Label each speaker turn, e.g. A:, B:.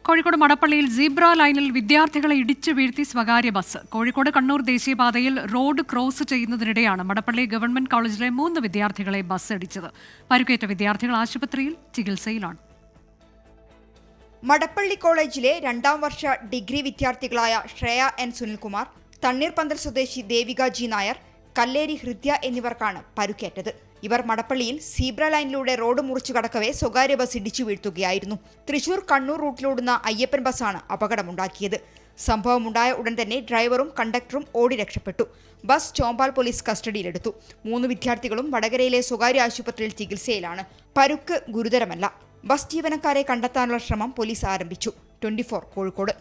A: Kozhikode മടപ്പള്ളിയിൽ zebra ലൈനിൽ വിദ്യാർത്ഥികളെ ഇടിച്ചു വീഴ്ത്തി സ്വകാര്യ ബസ്. കോഴിക്കോട് കണ്ണൂർ ദേശീയപാതയിൽ റോഡ് ക്രോസ് ചെയ്യുന്നതിനിടെയാണ് മടപ്പള്ളി ഗവൺമെന്റ് കോളേജിലെ 3 വിദ്യാർത്ഥികളെ ബസ് ഇടിച്ചത്. പരുക്കേറ്റ വിദ്യാർത്ഥികൾ ആശുപത്രിയിൽ ചികിത്സയിലാണ്.
B: മടപ്പള്ളി കോളേജിലെ 2ാം വർഷ ഡിഗ്രി വിദ്യാർത്ഥികളായ ശ്രേയ എൻ സുനിൽകുമാർ, തണ്ണീർപന്തൽ സ്വദേശി ദേവിക ജി നായർ, കല്ലേരി ഹൃദ്യ എന്നിവർക്കാണ് പരുക്കേറ്റത്. ഇവർ മടപ്പള്ളിയിൽ സീബ്ര ലൈനിലൂടെ റോഡ് മുറിച്ചു കടക്കവേ സ്വകാര്യ ബസ് ഇടിച്ചു വീഴ്ത്തുകയായിരുന്നു. തൃശൂർ കണ്ണൂർ റൂട്ടിലോടുന്ന അയ്യപ്പൻ ബസ്സാണ് അപകടമുണ്ടാക്കിയത്. സംഭവമുണ്ടായ ഉടൻ തന്നെ ഡ്രൈവറും കണ്ടക്ടറും ഓടി രക്ഷപ്പെട്ടു. ബസ് ചോമ്പാൽ പോലീസ് കസ്റ്റഡിയിലെടുത്തു. 3 വിദ്യാർത്ഥികളും വടകരയിലെ സ്വകാര്യ ആശുപത്രിയിൽ ചികിത്സയിലാണ്. പരുക്ക് ഗുരുതരമല്ല. ബസ് ജീവനക്കാരെ കണ്ടെത്താനുള്ള ശ്രമം പോലീസ് ആരംഭിച്ചു. 24 കോഴിക്കോട്.